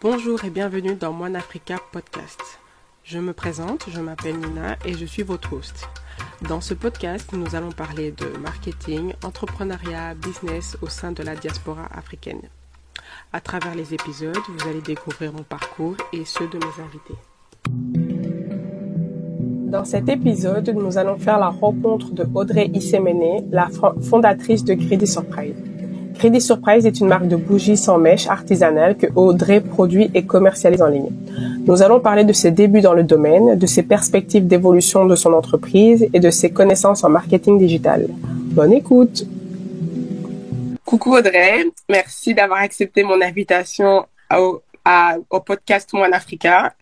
Bonjour et bienvenue dans One Africa Podcast. Je me présente, je m'appelle Nina et je suis votre host. Dans ce podcast, nous allons parler de marketing, entrepreneuriat, business au sein de la diaspora africaine. À travers les épisodes, vous allez découvrir mon parcours et ceux de mes invités. Dans cet épisode, nous allons faire la rencontre de Audrey Isemene, la fondatrice de Greedy Surprise. Greedy Surprise est une marque de bougies sans mèche artisanale que Audrey produit et commercialise en ligne. Nous allons parler de ses débuts dans le domaine, de ses perspectives d'évolution de son entreprise et de ses connaissances en marketing digital. Bonne écoute! Coucou Audrey, merci d'avoir accepté mon invitation au podcast One Africa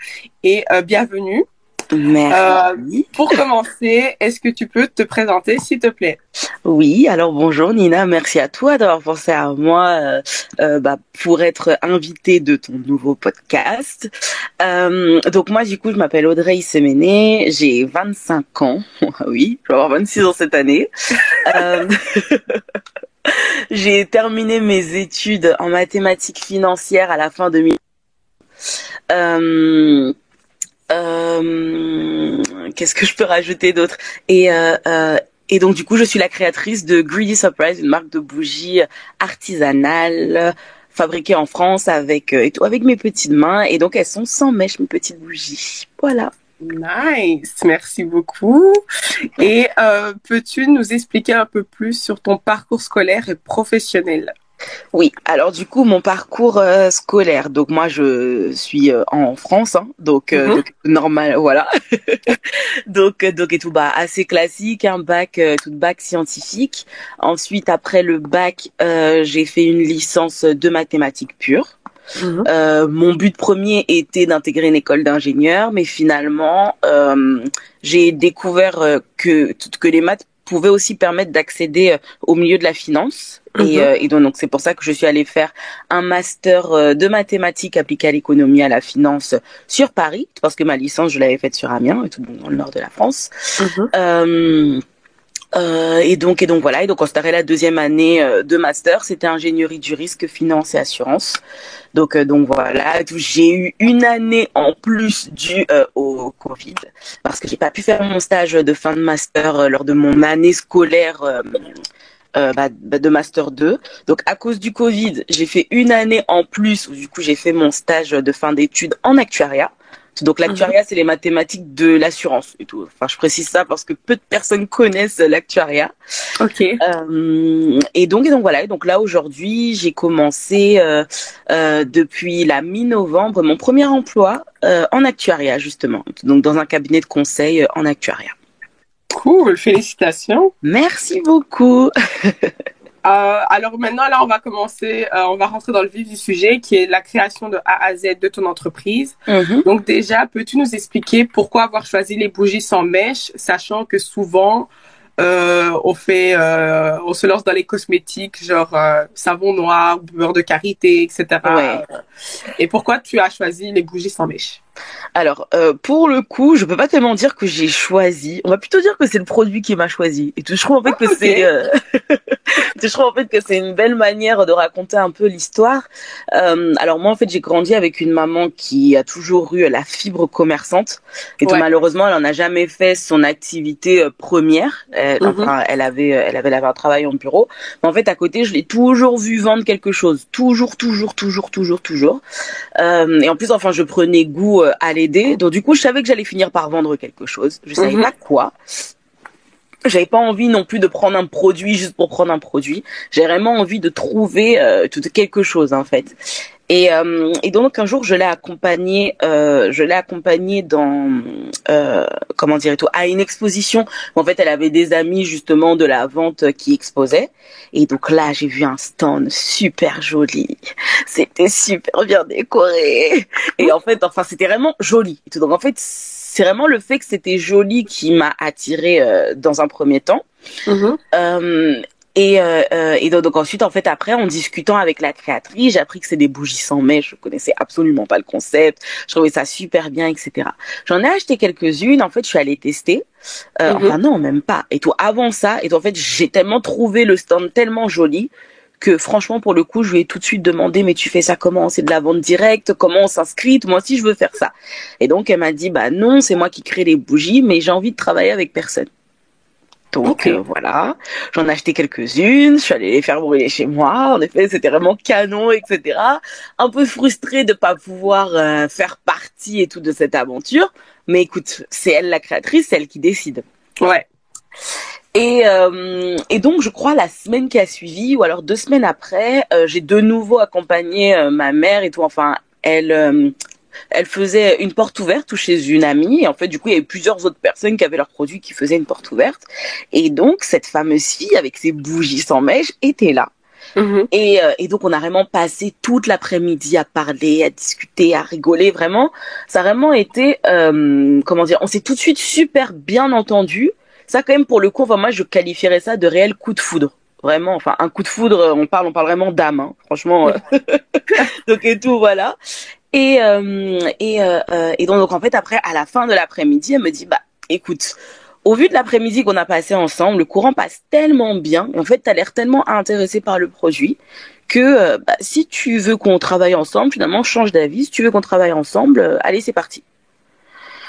et bienvenue. Merci. Pour commencer, est-ce que tu peux te présenter, s'il te plaît? Oui, alors bonjour Nina, merci à toi d'avoir pensé à moi pour être invitée de ton nouveau podcast. Donc moi du coup je m'appelle Audrey Isemene, j'ai 25 ans, oui, je vais avoir 26 ans cette année. J'ai terminé mes études en mathématiques financières à la fin de qu'est-ce que je peux rajouter d'autre? Et donc du coup, je suis la créatrice de Greedy Surprise, une marque de bougies artisanales fabriquées en France avec mes petites mains. Et donc elles sont sans mèche, mes petites bougies. Voilà. Nice, merci beaucoup. Et peux-tu nous expliquer un peu plus sur ton parcours scolaire et professionnel? Oui, alors du coup mon parcours scolaire, donc moi je suis en France, hein, donc normal, voilà. donc et tout assez classique, un bac, tout bac scientifique. Ensuite après le bac, j'ai fait une licence de mathématiques pures. Mon but premier était d'intégrer une école d'ingénieur, mais finalement j'ai découvert que les maths pouvaient aussi permettre d'accéder au milieu de la finance. Et donc c'est pour ça que je suis allée faire un master de mathématiques appliquées à l'économie à la finance sur Paris, parce que ma licence je l'avais faite sur Amiens, et tout dans le nord de la France. Et donc voilà, et donc on startait la deuxième année de master, c'était ingénierie du risque, finance et assurance. Donc voilà, j'ai eu une année en plus due au Covid, parce que j'ai pas pu faire mon stage de fin de master lors de mon année scolaire de master 2. Donc à cause du Covid, j'ai fait une année en plus où du coup j'ai fait mon stage de fin d'études en actuariat. Donc l'actuariat, c'est les mathématiques de l'assurance et tout. Enfin, je précise ça parce que peu de personnes connaissent l'actuariat. Ok. Et donc voilà. Et donc là aujourd'hui, j'ai commencé depuis la mi-novembre mon premier emploi en actuariat justement. Donc dans un cabinet de conseil en actuariat. Cool, félicitations. Merci beaucoup. Alors maintenant, là, on va commencer, on va rentrer dans le vif du sujet, qui est la création de A à Z de ton entreprise. Donc déjà, peux-tu nous expliquer pourquoi avoir choisi les bougies sans mèche, sachant que souvent, on se lance dans les cosmétiques, genre savon noir, beurre de karité, etc. Ouais. Et pourquoi tu as choisi les bougies sans mèche? Alors, pour le coup, je peux pas tellement dire que j'ai choisi. On va plutôt dire que c'est le produit qui m'a choisi. Et je trouve en fait que je trouve en fait que c'est une belle manière de raconter un peu l'histoire. Alors moi, en fait, j'ai grandi avec une maman qui a toujours eu la fibre commerçante. Et tout, malheureusement, elle en a jamais fait son activité première. Enfin, elle avait un travail en bureau. Mais en fait, à côté, je l'ai toujours vu vendre quelque chose. Toujours. Et en plus, enfin, je prenais goût à l'aider. Donc du coup, je savais que j'allais finir par vendre quelque chose. Je savais pas quoi. J'avais pas envie non plus de prendre un produit juste pour prendre un produit. J'ai vraiment envie de trouver quelque chose en fait. Et donc un jour, je l'ai accompagnée dans à une exposition où en fait elle avait des amis justement de la vente qui exposaient. Et donc là, j'ai vu un stand super joli. C'était super bien décoré. Et en fait, c'était vraiment joli. Et tout. Donc en fait, c'est vraiment le fait que c'était joli qui m'a attirée dans un premier temps. Et donc ensuite, en fait, après, en discutant avec la créatrice, j'ai appris que c'est des bougies sans mèche. Je connaissais absolument pas le concept. Je trouvais ça super bien, etc. J'en ai acheté quelques-unes. En fait, je suis allée tester. Enfin non, même pas. Et tout avant ça. Et tout, en fait, j'ai tellement trouvé le stand tellement joli que franchement, pour le coup, je lui ai tout de suite demandé, mais tu fais ça comment? C'est de la vente directe? Comment on s'inscrit? Moi aussi, je veux faire ça. Et donc, elle m'a dit, bah non, c'est moi qui crée les bougies, mais j'ai envie de travailler avec personne. Donc voilà, j'en ai acheté quelques-unes, je suis allée les faire brûler chez moi. En effet, c'était vraiment canon, etc. Un peu frustrée de pas pouvoir faire partie et tout de cette aventure. Mais écoute, c'est elle la créatrice, c'est elle qui décide. Ouais. Et donc, je crois la semaine qui a suivi, ou alors 2 semaines après, j'ai de nouveau accompagné ma mère et tout. Enfin, elle faisait une porte ouverte chez une amie. Et en fait, du coup, il y avait plusieurs autres personnes qui avaient leurs produits qui faisaient une porte ouverte. Et donc, cette fameuse fille avec ses bougies sans mèche était là. Et donc, on a vraiment passé toute l'après-midi à parler, à discuter, à rigoler. Vraiment, ça a vraiment été, comment dire, on s'est tout de suite super bien entendu. Ça, quand même, pour le coup, enfin, moi, je qualifierais ça de réel coup de foudre. Vraiment, enfin, un coup de foudre, on parle vraiment d'âme, hein. Franchement. Donc, et tout, voilà. Et donc, en fait, après, à la fin de l'après-midi, elle me dit, bah, écoute, au vu de l'après-midi qu'on a passé ensemble, le courant passe tellement bien. En fait, t'as l'air tellement intéressé par le produit que, bah, si tu veux qu'on travaille ensemble, finalement, change d'avis. Si tu veux qu'on travaille ensemble, allez, c'est parti.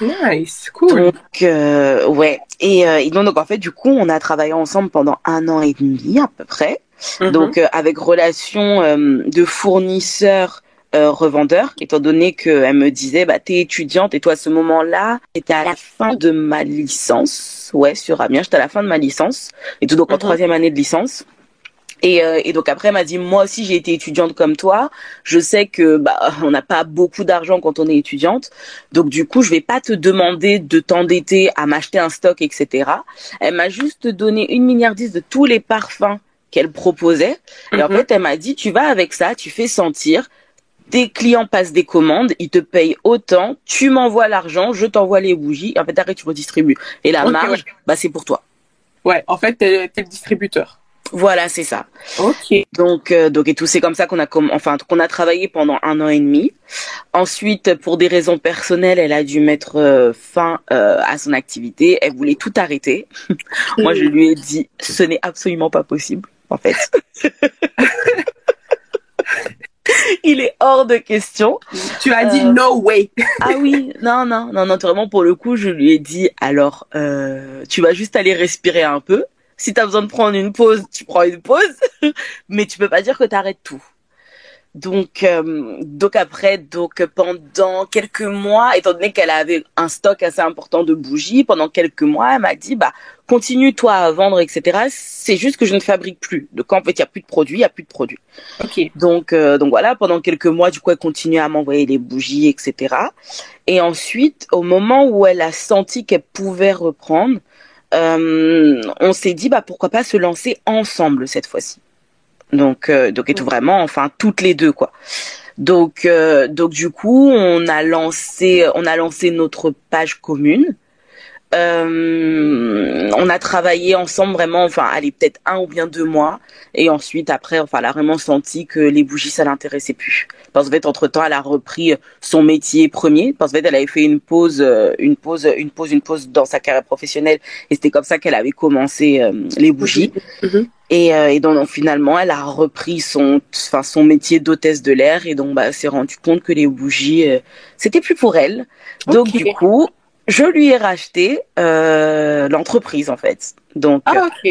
Nice, cool. Donc, ouais. Et donc, en fait, du coup, on a travaillé ensemble pendant 1 an et demi, à peu près. Donc, avec relation de fournisseur revendeur, étant donné qu'elle me disait, bah, t'es étudiante et toi, à ce moment-là, j'étais à la fin de ma licence. Ouais, sur Amiens, j'étais à la fin de ma licence. Et tout, donc, en 3e année de licence. Et donc après, elle m'a dit, moi aussi, j'ai été étudiante comme toi. Je sais que bah on n'a pas beaucoup d'argent quand on est étudiante. Donc du coup, je vais pas te demander de t'endetter à m'acheter un stock, etc. Elle m'a juste donné une milliardise de tous les parfums qu'elle proposait. Et en fait, elle m'a dit, tu vas avec ça, tu fais sentir. Tes clients passent des commandes, ils te payent autant, tu m'envoies l'argent, je t'envoie les bougies. Et en fait, après, tu redistribues. Et la marge, bah c'est pour toi. Ouais, en fait, t'es le distributeur. Voilà, c'est ça. Ok. Donc et tout, c'est comme ça qu'on a travaillé pendant 1 an et demi. Ensuite, pour des raisons personnelles, elle a dû mettre fin à son activité. Elle voulait tout arrêter. Moi, je lui ai dit, ce n'est absolument pas possible, en fait. Il est hors de question. Tu as dit no way. Ah oui, non, vraiment, pour le coup, je lui ai dit, alors, tu vas juste aller respirer un peu. Si t'as besoin de prendre une pause, tu prends une pause, mais tu peux pas dire que t'arrêtes tout. Donc après, pendant quelques mois, étant donné qu'elle avait un stock assez important de bougies, pendant quelques mois, elle m'a dit, bah, continue toi à vendre, etc. C'est juste que je ne fabrique plus. Donc en fait, il y a plus de produits, il y a plus de produits. Ok. Donc voilà, pendant quelques mois, du coup, elle continuait à m'envoyer les bougies, etc. Et ensuite, au moment où elle a senti qu'elle pouvait reprendre, on s'est dit, bah, pourquoi pas se lancer ensemble cette fois-ci. Donc et tout, vraiment, enfin, toutes les deux, quoi. Donc du coup, on a lancé notre page commune. On a travaillé ensemble vraiment, enfin, allez, peut-être 1 ou bien 2 mois. Et ensuite, après, enfin, elle a vraiment senti que les bougies, ça l'intéressait plus. Parce qu'en fait, entre-temps, elle a repris son métier premier. Parce qu'en fait, elle avait fait une pause dans sa carrière professionnelle. Et c'était comme ça qu'elle avait commencé les bougies. Et donc, finalement, elle a repris son métier d'hôtesse de l'air. Et donc, bah, elle s'est rendue compte que les bougies, c'était plus pour elle. Donc, du coup, je lui ai racheté l'entreprise, en fait. Donc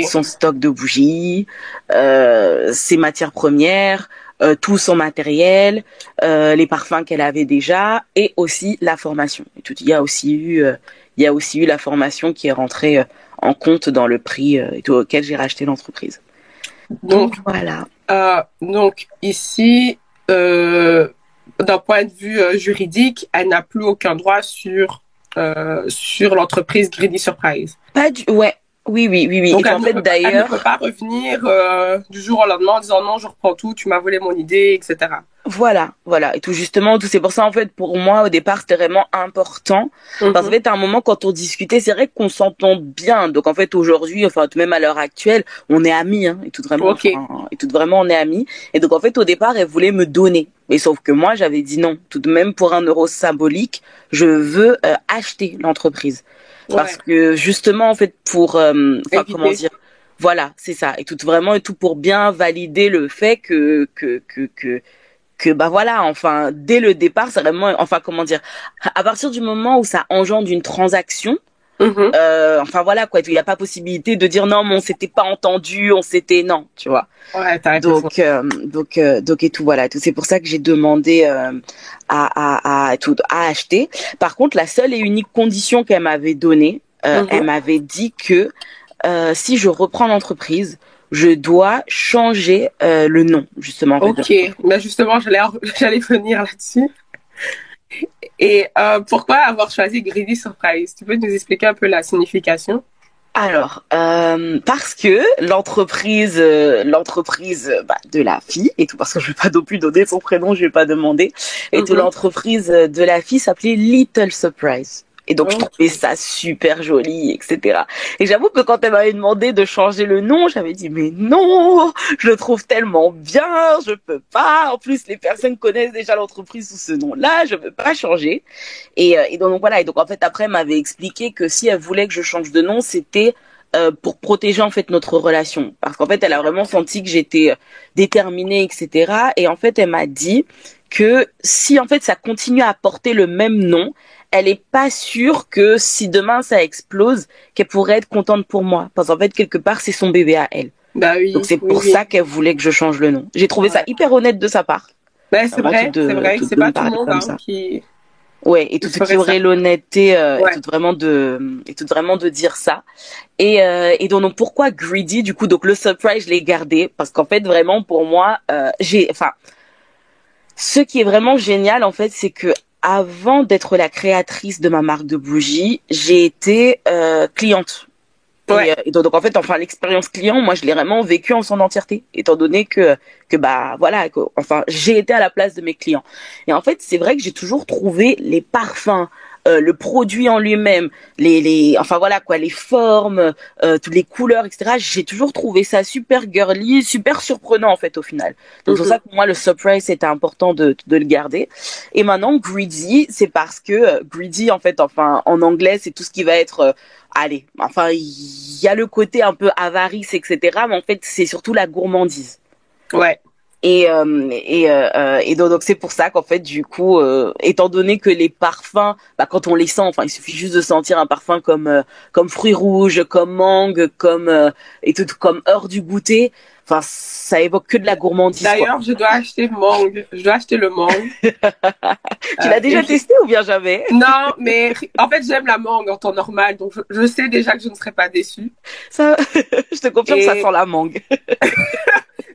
son stock de bougies, ses matières premières, tout son matériel, les parfums qu'elle avait déjà, et aussi la formation. Et tout, il y a aussi eu la formation qui est rentrée en compte dans le prix auquel j'ai racheté l'entreprise. Donc voilà. Donc ici, d'un point de vue juridique, elle n'a plus aucun droit sur l'entreprise Greedy Surprise. Ouais. Oui. Donc, en fait, d'ailleurs, elle ne peut pas revenir du jour au lendemain en disant non, je reprends tout, tu m'as volé mon idée, etc. Voilà. Et tout, justement, c'est pour ça, en fait, pour moi, au départ, c'était vraiment important. Parce qu'en fait, à un moment, quand on discutait, c'est vrai qu'on s'entend bien. Donc, en fait, aujourd'hui, enfin, même à l'heure actuelle, on est amis, hein, et tout vraiment, on est amis. Et donc, en fait, au départ, elle voulait me donner. Mais sauf que moi, j'avais dit non. Tout de même, pour 1 euro symbolique, je veux acheter l'entreprise. Parce que justement, en fait, pour comment dire, Voilà, c'est ça. Et tout pour bien valider le fait que bah voilà, enfin dès le départ, c'est vraiment, enfin comment dire, à partir du moment où ça engendre une transaction, Mhm. enfin voilà quoi, il n'y a pas possibilité de dire non, mais on s'était pas entendu, on s'était non, tu vois. Ouais, t'as raison. Donc et tout voilà, tout c'est pour ça que j'ai demandé à acheter. Par contre, la seule et unique condition qu'elle m'avait donnée, elle Mhm. m'avait dit que si je reprends l'entreprise, je dois changer le nom justement en fait de Ok, l'entreprise. mais justement, j'allais venir là-dessus. Et pourquoi avoir choisi Greedy Surprise? Tu peux nous expliquer un peu la signification? Alors, parce que l'entreprise bah, de la fille et tout, parce que je vais pas non plus donner son prénom, je vais pas demander, et tout Mhm. l'entreprise de la fille s'appelait Little Surprise. Et donc je trouvais Ok. ça super joli, etc. Et j'avoue que quand elle m'avait demandé de changer le nom, j'avais dit mais non, je le trouve tellement bien, je peux pas. En plus les personnes connaissent déjà l'entreprise sous ce nom-là, je peux pas changer. Et donc voilà. Et donc en fait après elle m'avait expliqué que si elle voulait que je change de nom, c'était pour protéger en fait notre relation, parce qu'en fait elle a vraiment senti que j'étais déterminée, etc. Et en fait elle m'a dit que si en fait ça continue à porter le même nom, elle est pas sûre que si demain ça explose, qu'elle pourrait être contente pour moi, parce qu'en fait quelque part c'est son bébé à elle. Bah Donc oui, c'est oui, pour oui. ça qu'elle voulait que je change le nom. J'ai trouvé ça Ouais. hyper honnête de sa part, Ben, vraiment c'est vrai que tout c'est de me pas tout le parler monde comme hein, ça. Ouais, et qui tout qui ferait ça. aurait l'honnêteté Ouais. et tout vraiment de dire ça. Et donc pourquoi greedy du coup, donc le surprise je l'ai gardé parce qu'en fait vraiment pour moi ce qui est vraiment génial en fait c'est que avant d'être la créatrice de ma marque de bougies, j'ai été cliente. Ouais. Et donc en fait enfin l'expérience client, moi je l'ai vraiment vécue en son entièreté, étant donné que bah voilà enfin j'ai été à la place de mes clients. Et en fait c'est vrai que j'ai toujours trouvé les parfums, le produit en lui-même, les enfin voilà quoi, les formes, toutes les couleurs, etc. J'ai toujours trouvé ça super girly, super surprenant en fait au final. Donc c'est pour Mhm. ça que pour moi le surprise c'était important de le garder. Et maintenant greedy, c'est parce que greedy en fait enfin en anglais c'est tout ce qui va être allez, enfin, il y a le côté un peu avarice, etc. Mais en fait, c'est surtout la gourmandise. Ouais. Et donc c'est pour ça qu'en fait, du coup, étant donné que les parfums, bah, quand on les sent, enfin, il suffit juste de sentir un parfum comme fruits rouges, comme mangue, et tout comme heure du goûter. Enfin, ça évoque que de la gourmandise, quoi. D'ailleurs, je dois acheter mangue. Je dois acheter le mangue. Tu l'as Et déjà testé ou bien jamais? non, mais en fait, j'aime la mangue en temps normal, donc je sais déjà que je ne serai pas déçue. Ça, je te confirme, ça Et sent la mangue.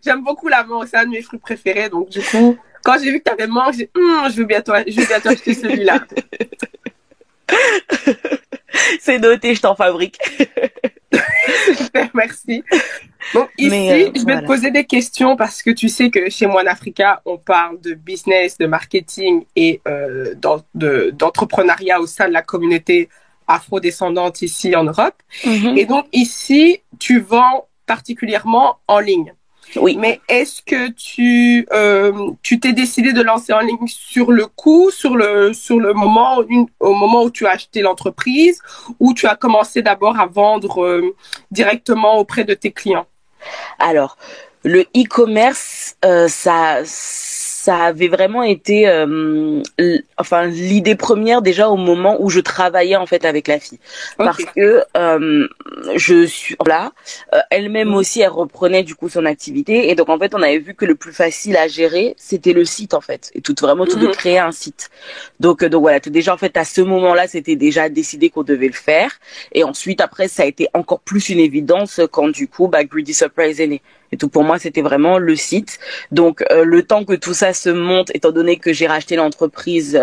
j'aime beaucoup la mangue, c'est un de mes fruits préférés, donc du coup, quand j'ai vu que tu avais mangue, j'ai dit, je vais bientôt acheter celui-là. C'est noté, je t'en fabrique. Super, merci. Donc Mais ici, je vais te voilà. poser des questions parce que tu sais que chez Moine Africa, on parle de business, de marketing et d'entrepreneuriat au sein de la communauté afrodescendante ici en Europe. Mhm. Et donc ici, tu vends particulièrement en ligne. Oui. Mais est-ce que tu t'es décidé de lancer en ligne sur le coup, sur le moment, au moment où tu as acheté l'entreprise, ou tu as commencé d'abord à vendre directement auprès de tes clients? Alors, le e-commerce, ça avait vraiment été, enfin, l'idée première déjà au moment où je travaillais en fait avec la fille, Ok. parce que je suis là, elle-même Mhm. aussi, elle reprenait du coup son activité, et donc en fait, on avait vu que le plus facile à gérer, c'était le site en fait, et vraiment tout de Mhm. créer un site. Donc voilà, déjà en fait à ce moment-là, c'était déjà décidé qu'on devait le faire, et ensuite après, ça a été encore plus une évidence quand du coup, bah, Greedy Surprise est né. Et tout pour moi, c'était vraiment le site. Donc le temps que tout ça se monte, étant donné que j'ai racheté l'entreprise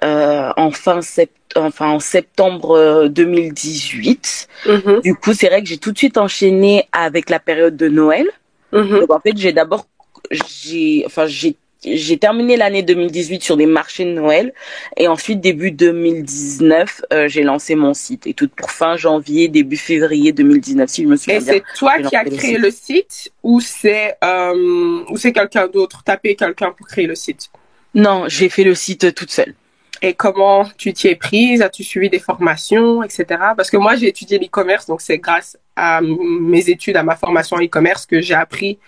enfin en septembre 2018. Mhm. Du coup, c'est vrai que j'ai tout de suite enchaîné avec la période de Noël. Mhm. Donc en fait, j'ai terminé l'année 2018 sur des marchés de Noël, et ensuite début 2019, j'ai lancé mon site, et tout pour fin janvier, début février 2019, si je me Et souviens bien, c'est toi j'ai qui as lancé le créé le site. site ou c'est quelqu'un d'autre? T'as payé quelqu'un pour créer le site? Non, j'ai fait le site toute seule. Et comment tu t'y es prise? As-tu suivi des formations, etc.? Parce que moi, j'ai étudié l'e-commerce, donc c'est grâce à mes études, à ma formation en e-commerce que j'ai appris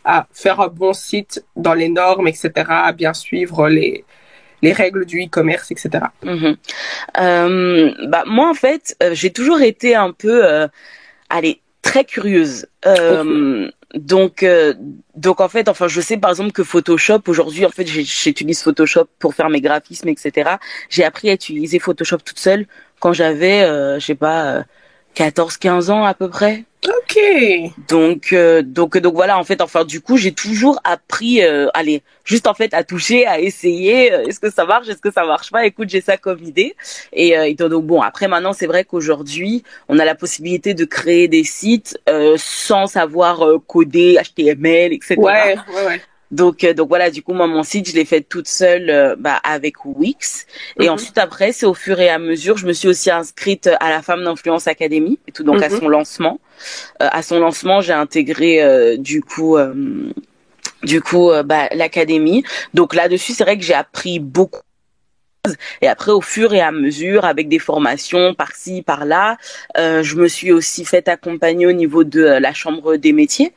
à faire un bon site dans les normes, etc., à bien suivre les règles du e-commerce, etc. Mhm. Bah moi en fait, j'ai toujours été un peu, allez, très curieuse. Ok. Donc en fait, enfin, je sais par exemple que Photoshop aujourd'hui, en fait, j'utilise Photoshop pour faire mes graphismes, etc. J'ai appris à utiliser Photoshop toute seule quand j'avais, je sais pas, 14-15 ans à peu près. Ok. Donc voilà, en fait, enfin, du coup, j'ai toujours appris, allez, juste en fait, à toucher, à essayer. Est-ce que ça marche, est-ce que ça marche pas? Écoute, j'ai ça comme idée. Et donc bon, après maintenant, c'est vrai qu'aujourd'hui, on a la possibilité de créer des sites sans savoir coder HTML, etc. Ouais, ouais, ouais. Donc voilà, du coup, moi, mon site, je l'ai fait toute seule avec Wix. Et Mhm, ensuite, après, c'est au fur et à mesure, je me suis aussi inscrite à la Femme d'Influence Academy, et tout, donc à mhm. son lancement. À son lancement, j'ai intégré l'académie. Donc là-dessus, c'est vrai que j'ai appris beaucoup. Et après, au fur et à mesure, avec des formations par-ci, par-là, je me suis aussi fait accompagner au niveau de la Chambre des métiers.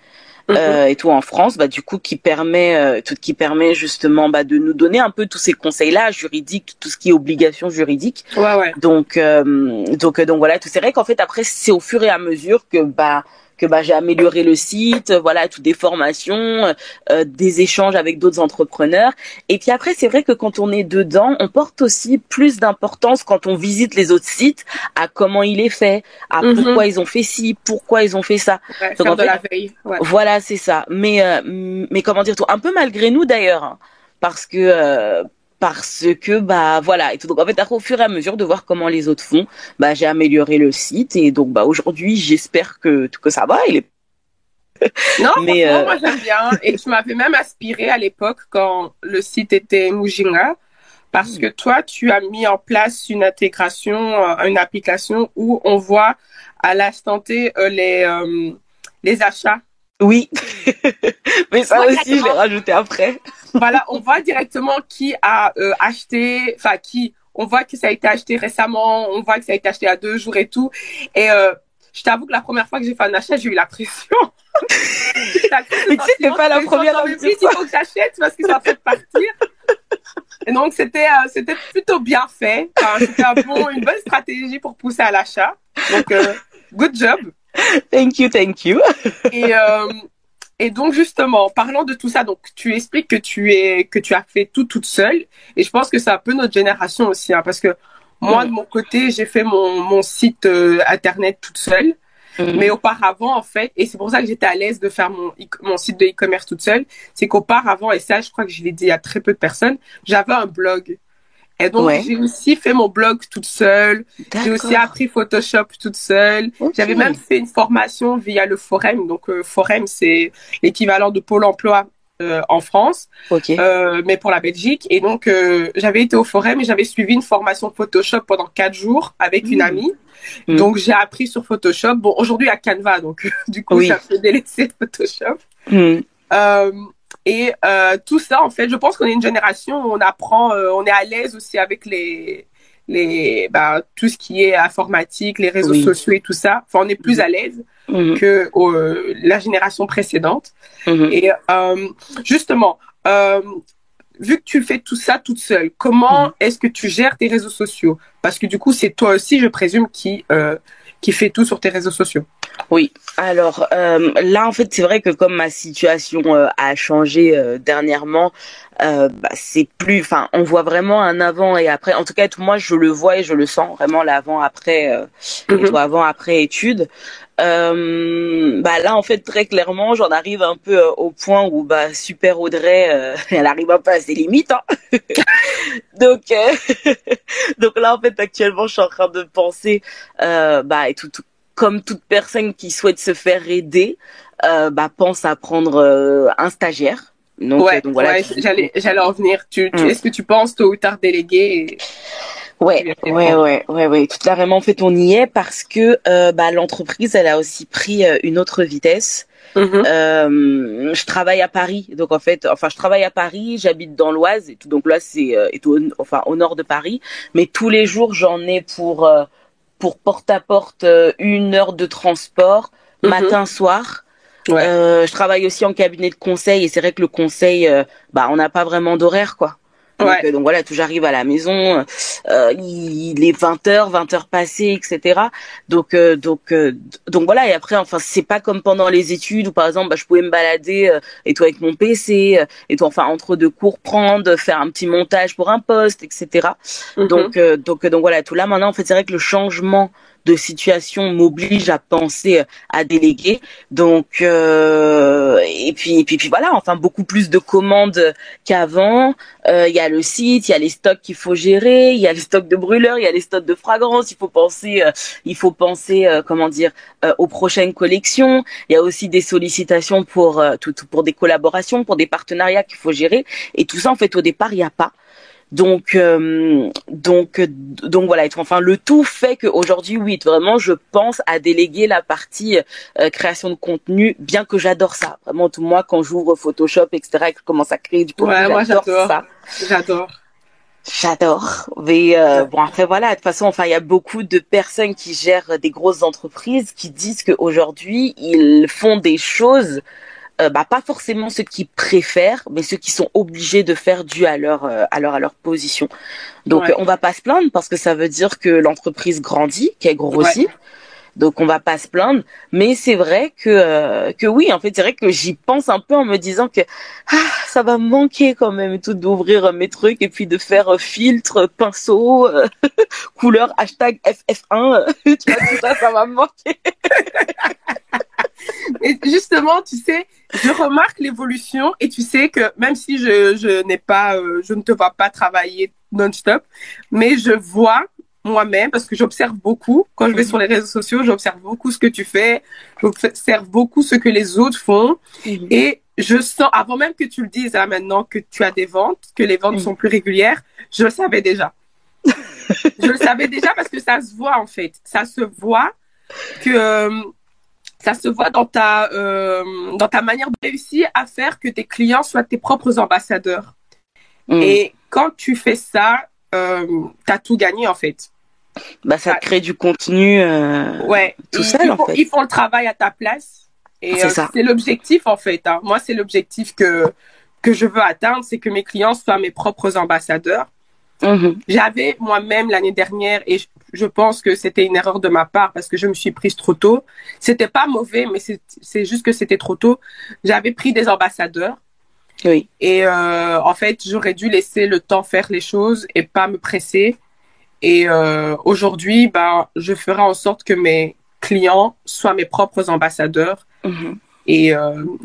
Mhm. Et tout en France, bah du coup qui permet justement de nous donner un peu tous ces conseils-là juridiques, tout ce qui est obligation juridique. Ouais, ouais. Donc voilà, tout c'est vrai qu'en fait après c'est au fur et à mesure que j'ai amélioré le site, voilà, toutes des formations, des échanges avec d'autres entrepreneurs. Et puis après, c'est vrai que quand on est dedans, on porte aussi plus d'importance quand on visite les autres sites à comment il est fait, à Mhm. pourquoi ils ont fait ci, pourquoi ils ont fait ça. Ouais, Donc faire en de fait, la veille. Ouais. voilà, c'est ça. Mais comment dire tout, un peu malgré nous d'ailleurs, hein, parce que bah voilà. Et tout. Donc en fait, après, au fur et à mesure de voir comment les autres font, bah j'ai amélioré le site et donc bah aujourd'hui, j'espère que ça va. Non, Mais franchement, moi j'aime bien. Et tu m'avais même aspiré à l'époque quand le site était Mujinga, parce que toi, tu as mis en place une intégration, une application où on voit à l'instant T les achats. oui, mais On ça voit aussi, je l'ai directement, rajouté après. voilà, on voit directement qui a acheté, enfin qui, on voit que ça a été acheté récemment, on voit que ça a été acheté à 2 jours et tout. Et je t'avoue que la première fois que j'ai fait un achat, j'ai eu la pression. T'as cru ce Mais tu sais, t'es sentiment, pas tu la fais genre, première non à me mais dire vite, il ça. faut que j'achète parce que ça fait partir. Et donc c'était plutôt bien fait. Enfin, c'était une bonne stratégie pour pousser à l'achat. Donc good job. Thank you, thank you. Et et donc justement, parlant de tout ça, donc tu expliques que tu as fait tout toute seule. Et je pense que c'est un peu notre génération aussi, hein, parce que moi Mhm, de mon côté, j'ai fait mon site internet toute seule. Mais mhm, auparavant, en fait, et c'est pour ça que j'étais à l'aise de faire mon site de e-commerce toute seule, c'est qu'auparavant, et ça, je crois que je l'ai dit à très peu de personnes, j'avais un blog. Et donc, ouais, j'ai aussi fait mon blog toute seule. J'ai aussi d'accord. appris Photoshop toute seule. Ok. J'avais même fait une formation via le Forum. Donc, Forum, c'est l'équivalent de Pôle emploi en France, Ok. mais pour la Belgique. Et donc, j'avais été au Forum et j'avais suivi une formation Photoshop pendant 4 jours avec une Mhm, amie. mhm, Donc, j'ai appris sur Photoshop. Bon, aujourd'hui, il y a Canva, donc du coup, j'ai un oui. peu délaissé Photoshop. Mhm, Euh, et tout ça, en fait, je pense qu'on est une génération où on apprend, on est à l'aise aussi avec tout ce qui est informatique, les réseaux oui. sociaux et tout ça. Enfin, on est plus Mhm, à l'aise mhm, que la génération précédente. mhm, Et justement, vu que tu fais tout ça toute seule, comment mhm. est-ce que tu gères tes réseaux sociaux? Parce que du coup, c'est toi aussi, je présume, qui fait tout sur tes réseaux sociaux. Oui, alors là en fait c'est vrai que comme ma situation a changé dernièrement, c'est plus, enfin on voit vraiment un avant et après. En tout cas moi je le vois et je le sens vraiment l'avant après et Mhm. toi avant après études. Là en fait très clairement j'en arrive un peu au point où super Audrey elle arrive un peu à ses limites hein. Donc donc là en fait actuellement je suis en train de penser et tout comme toute personne qui souhaite se faire aider, pense à prendre un stagiaire. Donc, Ouais, donc voilà, ouais, du coup. j'allais en venir. Mm. Est-ce que tu penses tôt ou tard déléguer? Ouais, Tu viens de ouais, répondre. ouais, ouais, ouais. Tout carrément, en fait, on y est parce que bah, l'entreprise, elle a aussi pris une autre vitesse. Mhm, Je travaille à Paris, donc en fait, enfin, je travaille à Paris, j'habite dans l'Oise, et tout, donc l'Oise c'est enfin au nord de Paris, mais tous les jours j'en ai pour porte à porte 1 heure de transport, mhm. matin soir. Ouais, Je travaille aussi en cabinet de conseil et c'est vrai que le conseil, bah, on n'a pas vraiment d'horaire, quoi. ouais. Donc voilà, tout j'arrive à la maison, il est 20 heures passées, etc. Donc, euh, donc, euh, donc voilà, et après, enfin, c'est pas comme pendant les études où par exemple, bah, je pouvais me balader et tout avec mon PC, et tout, enfin, entre deux cours, prendre, faire un petit montage pour un poste, etc. Mhm. Donc voilà, tout là maintenant, en fait, c'est vrai que le changement de situation m'oblige à penser à déléguer. Donc et puis voilà, enfin beaucoup plus de commandes qu'avant. Il y a le site, il y a les stocks qu'il faut gérer, il y a les stocks de brûleurs, il y a les stocks de fragrances. Il faut penser, comment dire, aux prochaines collections. Il y a aussi des sollicitations pour des collaborations, pour des partenariats qu'il faut gérer. Et tout ça, en fait, au départ, il n'y a pas. Donc voilà. Enfin, le tout fait qu'aujourd'hui, oui, vraiment, je pense à déléguer la partie création de contenu, bien que j'adore ça. Vraiment, tout moi, quand j'ouvre Photoshop, etc., et que je commence à créer du contenu, Ouais, moi j'adore j'adore. ça. J'adore. J'adore. Mais bon, après voilà, de toute façon, enfin, il y a beaucoup de personnes qui gèrent des grosses entreprises qui disent qu'aujourd'hui, ils font des choses, bah, pas forcément ceux qu'ils préfèrent, mais ceux qui sont obligés de faire dû à leur position. Donc, Ouais, on va pas se plaindre parce que ça veut dire que l'entreprise grandit, qu'elle ouais. grossit. Donc on va pas se plaindre, mais c'est vrai que oui, en fait, c'est vrai que j'y pense un peu en me disant que ça va me manquer quand même tout d'ouvrir mes trucs et puis de faire filtre, pinceau, couleur hashtag FF1, tu vois, tout ça, ça va me manquer. Et justement, tu sais, je remarque l'évolution et tu sais que même si je n'ai pas, je ne te vois pas travailler non-stop, mais je vois moi-même, parce que j'observe beaucoup, quand je vais sur Mhm, les réseaux sociaux, j'observe beaucoup ce que tu fais, j'observe beaucoup ce que les autres font mhm, et je sens, avant même que tu le dises là maintenant que tu as des ventes, que les ventes mhm. sont plus régulières, je le savais déjà. Je le savais déjà parce que ça se voit en fait. Ça se voit que ça se voit dans ta manière de réussir à faire que tes clients soient tes propres ambassadeurs. Mhm. Et quand tu fais ça, tu as tout gagné en fait. Bah, ça te T'as- crée du contenu Ouais, tout seul, en fait. ils font le travail à ta place. Et C'est ça. c'est l'objectif en fait, hein. Moi, c'est l'objectif que je veux atteindre, c'est que mes clients soient mes propres ambassadeurs. Mhm, J'avais moi-même l'année dernière, et je pense que c'était une erreur de ma part parce que je me suis prise trop tôt. C'était pas mauvais, mais c'est juste que c'était trop tôt. J'avais pris des ambassadeurs oui. et en fait, j'aurais dû laisser le temps faire les choses et pas me presser. Et aujourd'hui, ben, je ferai en sorte que mes clients soient mes propres ambassadeurs. Mhm. Et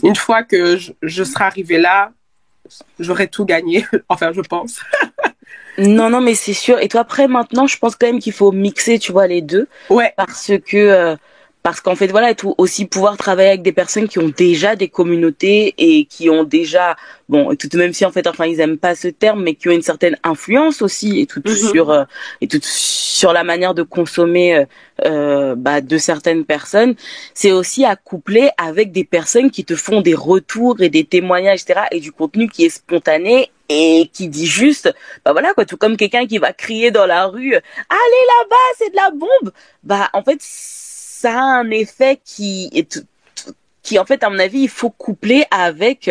une fois que je serai arrivée là, j'aurai tout gagné. Enfin, je pense. Non, non, mais c'est sûr. Et toi, après, maintenant, je pense quand même qu'il faut mixer, tu vois, les deux. Ouais. Parce que, parce qu'en fait, voilà, tout, aussi pouvoir travailler avec des personnes qui ont déjà des communautés et qui ont déjà, bon, et tout, même si en fait, enfin, ils aiment pas ce terme, mais qui ont une certaine influence aussi Mhm. et tout sur la manière de consommer, bah, de certaines personnes. C'est aussi à coupler avec des personnes qui te font des retours et des témoignages, etc. et du contenu qui est spontané et qui dit juste, bah voilà quoi, tout comme quelqu'un qui va crier dans la rue, allez là-bas, c'est de la bombe. Bah en fait, ça a un effet qui en fait à mon avis il faut coupler avec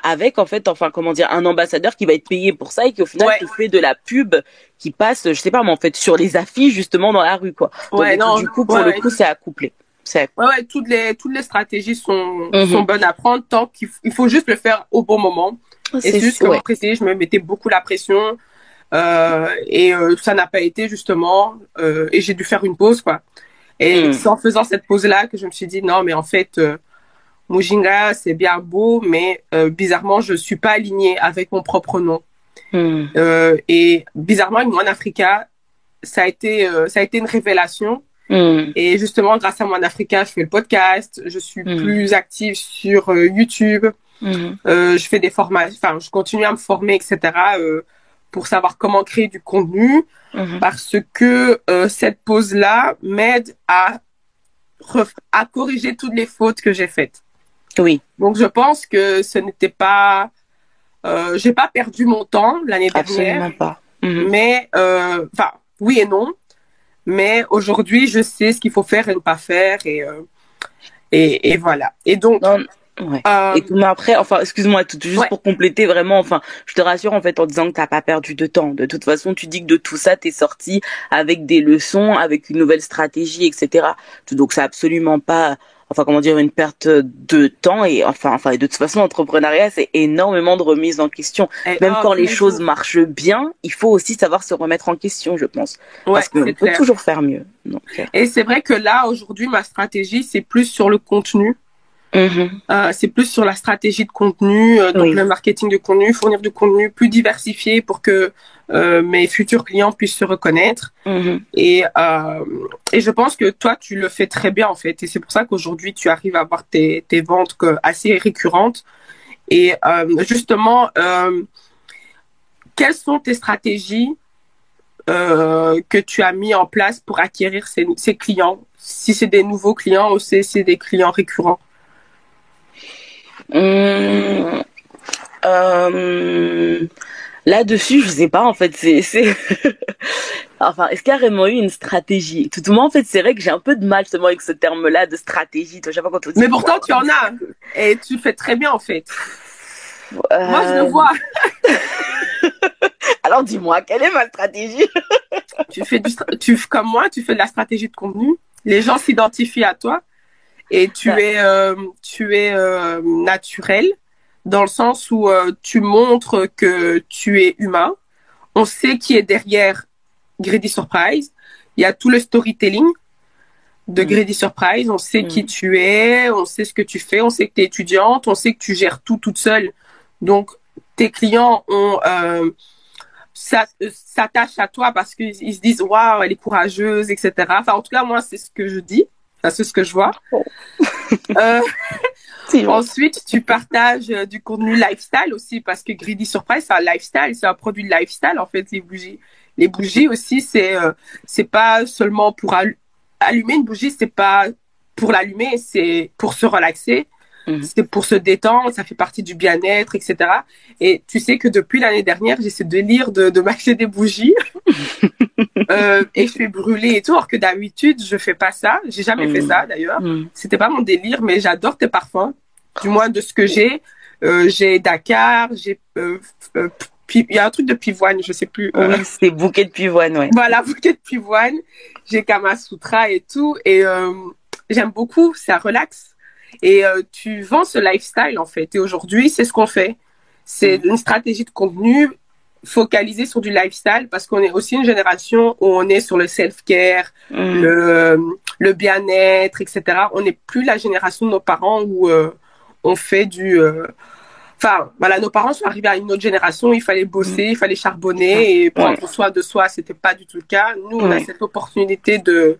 avec en fait enfin comment dire un ambassadeur qui va être payé pour ça et qui au final Ouais. te fait de la pub qui passe je sais pas mais en fait sur les affiches justement dans la rue quoi. Donc Ouais, non. du coup pour Ouais, le ouais. coup c'est à coupler. C'est Ouais, ouais, toutes les stratégies sont Mhm. bonnes à prendre tant il faut juste le faire au bon moment. Et c'est juste que moi, Ouais. précisé, je me mettais beaucoup la pression et ça n'a pas été justement et j'ai dû faire une pause quoi. Et Mhm. c'est en faisant cette pause-là que je me suis dit non, mais en fait, Mujinga, c'est bien beau, mais bizarrement, je suis pas alignée avec mon propre nom. Mhm. Et bizarrement, avec One Africa, ça a été une révélation. Mhm. Et justement, grâce à One Africa, je fais le podcast, je suis Mhm. plus active sur YouTube, Mhm. je fais des formations, enfin, je continue à me former, etc. pour savoir comment créer du contenu parce que cette pause-là m'aide à corriger toutes les fautes que j'ai faites. Oui. Donc, je pense que ce n'était pas... j'ai pas perdu mon temps l'année dernière. Absolument pas. Mais, oui et non. Mais aujourd'hui, je sais ce qu'il faut faire et ne pas faire. Et voilà. Et donc... Non. Ouais. Mais après, excuse-moi, juste pour compléter vraiment, je te rassure en fait en disant que t'as pas perdu de temps. De toute façon, tu dis que de tout ça, t'es sorti avec des leçons, avec une nouvelle stratégie, etc. Donc c'est absolument pas, une perte de temps et de toute façon, l'entrepreneuriat, c'est énormément de remise en question. Même quand les choses marchent bien, il faut aussi savoir se remettre en question, je pense. Parce qu'on peut toujours faire mieux. Donc, Et c'est vrai que là, aujourd'hui, ma stratégie, c'est plus sur le contenu. C'est plus sur la stratégie de contenu, donc le marketing de contenu, fournir du contenu plus diversifié pour que mes futurs clients puissent se reconnaître. Et je pense que toi, tu le fais très bien en fait. Et c'est pour ça qu'aujourd'hui, tu arrives à avoir tes ventes assez récurrentes. Et justement, quelles sont tes stratégies que tu as mis en place pour acquérir ces clients? Si c'est des nouveaux clients ou c'est des clients récurrents? Là-dessus, je sais pas, en fait, c'est... est-ce qu'il y a vraiment eu une stratégie? Tout le monde, en fait, c'est vrai que j'ai un peu de mal, justement, avec ce terme-là de stratégie. Toi, je sais pas quand on dit. Mais pourtant, tu en as. Et tu le fais très bien, en fait. Moi, je le vois. Alors, dis-moi, quelle est ma stratégie? Comme moi, tu fais de la stratégie de contenu. Les gens s'identifient à toi. Et tu es naturel dans le sens où tu montres que tu es humain. On sait qui est derrière Greedy Surprise. Il y a tout le storytelling de Greedy Surprise. On sait qui tu es, on sait ce que tu fais, on sait que tu es étudiante, on sait que tu gères tout toute seule. Donc, tes clients s'attachent à toi parce qu'ils se disent « Waouh, elle est courageuse, etc. » En tout cas, moi, c'est ce que je dis. C'est ce que je vois. Ensuite, tu partages du contenu lifestyle aussi parce que Greedy Surprise, c'est un lifestyle, c'est un produit de lifestyle en fait, les bougies. Les bougies aussi, c'est pas seulement pour allumer une bougie, c'est pas pour l'allumer, c'est pour se relaxer, c'est pour se détendre, ça fait partie du bien-être, etc. Et tu sais que depuis l'année dernière, j'essaie de lire, de m'acheter des bougies. Et je fais brûler et tout, alors que d'habitude je fais pas ça, j'ai jamais fait ça d'ailleurs, c'était pas mon délire, mais j'adore tes parfums, du moins de ce que j'ai. J'ai Dakar, j'ai il y a un truc de pivoine, je sais plus. C'est bouquet de pivoine, ouais. Voilà, bouquet de pivoine, j'ai Kama Sutra et tout, et j'aime beaucoup, ça relaxe. Et tu vends ce lifestyle en fait, et aujourd'hui c'est ce qu'on fait, c'est une stratégie de contenu focalisé sur du lifestyle parce qu'on est aussi une génération où on est sur le self-care, le bien-être, etc. On n'est plus la génération de nos parents où on fait du... nos parents sont arrivés à une autre génération où il fallait bosser, il fallait charbonner et prendre soin de soi, c'était pas du tout le cas. Nous, on a cette opportunité de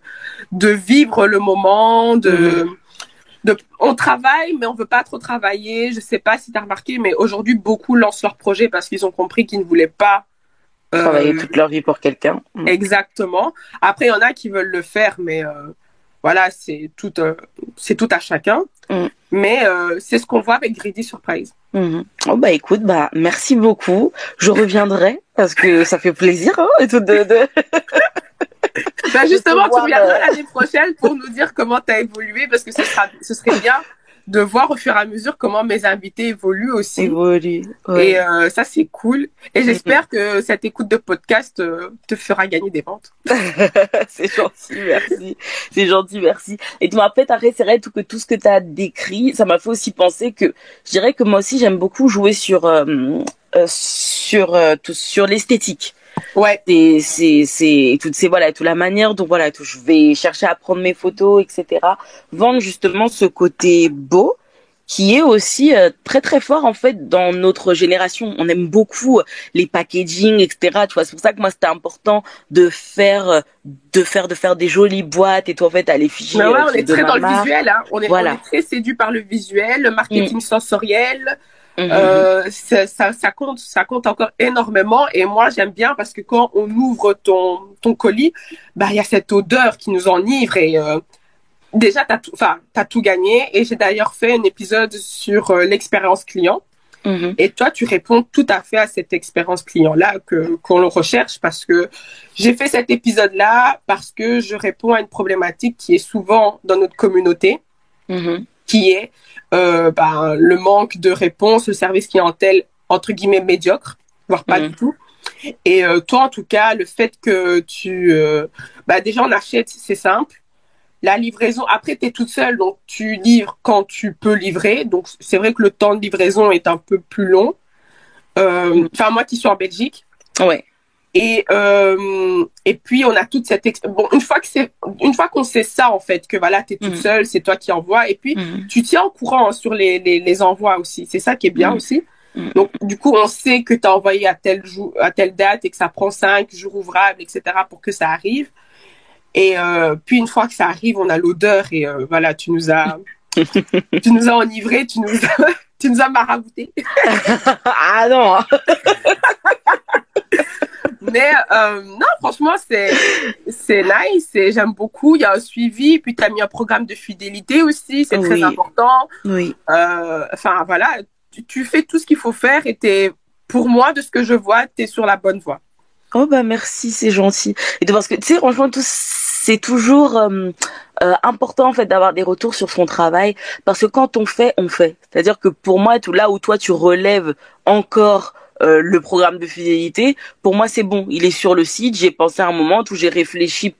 vivre le moment, on travaille, mais on veut pas trop travailler. Je sais pas si tu as remarqué, mais aujourd'hui, beaucoup lancent leur projet parce qu'ils ont compris qu'ils ne voulaient pas travailler toute leur vie pour quelqu'un. Exactement. Après, il y en a qui veulent le faire, mais voilà, c'est tout à chacun. Mais c'est ce qu'on voit avec Greedy Surprise. Oh bah écoute, merci beaucoup. Je reviendrai parce que ça fait plaisir et tout justement, tu reviendras l'année prochaine pour nous dire comment tu as évolué parce que ce serait bien de voir au fur et à mesure comment mes invités évoluent aussi. Et ça, c'est cool. Et j'espère que cette écoute de podcast te fera gagner des ventes. C'est gentil, merci. C'est gentil, merci. Et tu m'as fait c'est vrai que tout ce que tu as décrit, ça m'a fait aussi penser que je dirais que moi aussi, j'aime beaucoup jouer sur l'esthétique. Ouais. C'est toute la manière dont je vais chercher à prendre mes photos, etc. Vendre justement ce côté beau qui est aussi très très fort en fait dans notre génération. On aime beaucoup les packaging, etc. Tu vois, c'est pour ça que moi c'était important de faire des jolies boîtes et tout en fait à l'effigie. On est très dans le visuel, hein. On est très séduit par le visuel, le marketing sensoriel. Ça compte encore énormément. Et moi, j'aime bien parce que quand on ouvre ton colis, bah, il y a cette odeur qui nous enivre et déjà, t'as tout gagné. Et j'ai d'ailleurs fait un épisode sur l'expérience client. Et toi, tu réponds tout à fait à cette expérience client-là qu'on le recherche parce que j'ai fait cet épisode-là parce que je réponds à une problématique qui est souvent dans notre communauté, qui est le manque de réponse, le service clientèle, entre guillemets, médiocre, voire pas du tout. Et toi, en tout cas, le fait que déjà, on achète, c'est simple. La livraison, après, tu es toute seule, donc tu livres quand tu peux livrer. Donc, c'est vrai que le temps de livraison est un peu plus long. Enfin, moi qui suis en Belgique. Ouais. Et puis, on a toute cette... Bon, une fois qu'on sait ça, en fait, que voilà, tu es toute seule, c'est toi qui envoies. Et puis, tu tiens au courant sur les envois aussi. C'est ça qui est bien aussi. Donc, du coup, on sait que tu as envoyé à tel jour, à telle date et que ça prend 5 jours ouvrables, etc. pour que ça arrive. Et puis une fois que ça arrive, on a l'odeur et voilà, tu nous as enivrés, tu nous as maraboutés. Ah non. Mais non, franchement, c'est nice et j'aime beaucoup. Il y a un suivi, puis tu as mis un programme de fidélité aussi, c'est très important. Oui. Enfin voilà, tu fais tout ce qu'il faut faire et pour moi, de ce que je vois, tu es sur la bonne voie. Oh bah merci, c'est gentil. Et parce que tu sais, franchement, c'est toujours important en fait d'avoir des retours sur son travail parce que quand on fait, on fait. C'est-à-dire que pour moi, là où toi tu relèves encore le programme de fidélité, pour moi c'est bon. Il est sur le site. J'ai pensé à un moment où j'ai réfléchi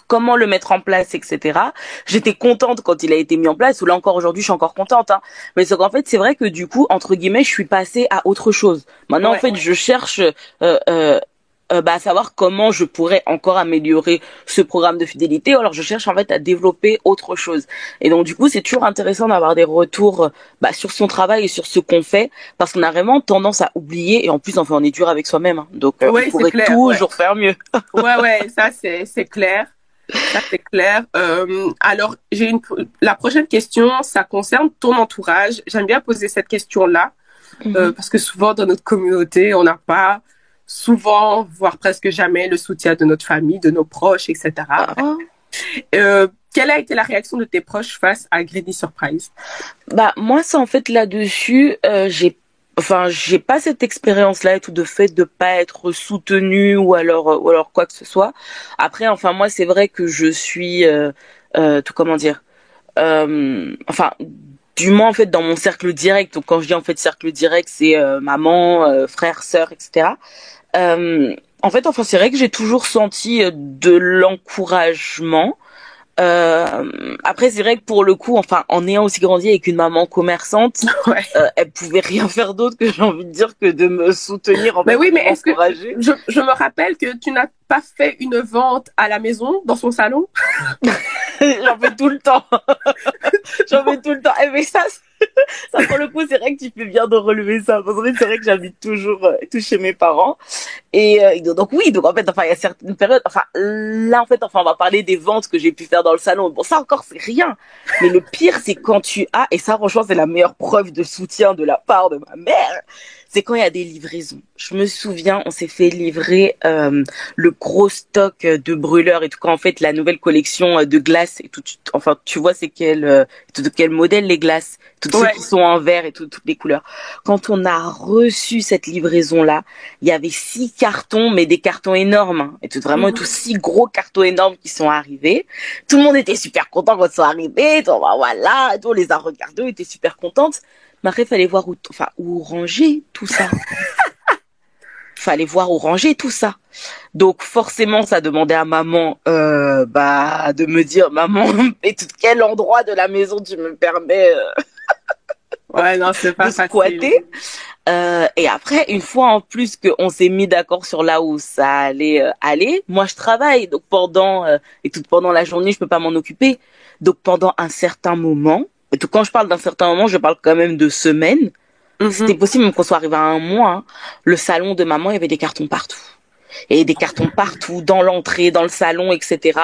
comment le mettre en place, etc. J'étais contente quand il a été mis en place, ou là encore aujourd'hui je suis encore contente, hein. Mais c'est qu'en fait c'est vrai que du coup, entre guillemets, je suis passée à autre chose. Maintenant en fait je cherche à savoir comment je pourrais encore améliorer ce programme de fidélité. Alors je cherche en fait à développer autre chose. Et donc du coup c'est toujours intéressant d'avoir des retours sur son travail et sur ce qu'on fait, parce qu'on a vraiment tendance à oublier, et en plus enfin on est dur avec soi-même, hein. Donc on pourrait toujours faire mieux. Ouais, ça c'est clair. Ça c'est clair. Alors la prochaine question, ça concerne ton entourage. J'aime bien poser cette question-là parce que souvent dans notre communauté, on n'a pas souvent, voire presque jamais, le soutien de notre famille, de nos proches, etc. Quelle a été la réaction de tes proches face à Greedy Surprise? Moi, ça en fait là-dessus, j'ai pas cette expérience-là et tout, de fait de pas être soutenue ou alors quoi que ce soit. Après, enfin moi, c'est vrai que je suis du moins en fait dans mon cercle direct. Donc quand je dis en fait cercle direct, c'est maman, frère, sœur, etc. En fait, enfin c'est vrai que j'ai toujours senti de l'encouragement. Après c'est vrai que pour le coup, enfin en ayant aussi grandi avec une maman commerçante, elle pouvait rien faire d'autre que, j'ai envie de dire, que de me soutenir, en fait, oui, mais est-ce que je me rappelle que tu n'as pas fait une vente à la maison, dans son salon? J'en fais tout le temps. Mais ça pour le coup, c'est vrai que tu fais bien de relever ça, parce que c'est vrai que j'habite toujours tout chez mes parents. Et donc oui, donc en fait, enfin il y a certaines périodes, enfin là en fait, enfin on va parler des ventes que j'ai pu faire dans le salon. Bon, ça encore c'est rien. Mais le pire, c'est quand et ça franchement c'est la meilleure preuve de soutien de la part de ma mère, c'est quand il y a des livraisons. Je me souviens, on s'est fait livrer le gros stock de brûleurs et tout, quand en fait la nouvelle collection de glaces et tout. Enfin, tu vois, c'est de quel modèle les glaces, toutes ceux qui sont en vert et toutes les couleurs. Quand on a reçu cette livraison-là, il y avait 6 cartons, mais des cartons énormes, hein, et vraiment tous 6 gros cartons énormes qui sont arrivés. Tout le monde était super content quand ils sont arrivés. Donc, voilà, on les a regardés, on était super contentes. Mais après, il fallait voir où ranger tout ça. Fallait voir où ranger tout ça. Donc forcément, ça demandait à maman de me dire, maman, et quel endroit de la maison tu me permets c'est pas de squatter. Et après, une fois en plus qu'on s'est mis d'accord sur là où ça allait aller, moi je travaille, donc pendant la journée, je peux pas m'en occuper. Donc pendant un certain moment, et tout, quand je parle d'un certain moment, je parle quand même de semaines. C'était possible même qu'on soit arrivé à un mois, hein. Le salon de maman, il y avait des cartons partout. Et des cartons partout, dans l'entrée, dans le salon, etc.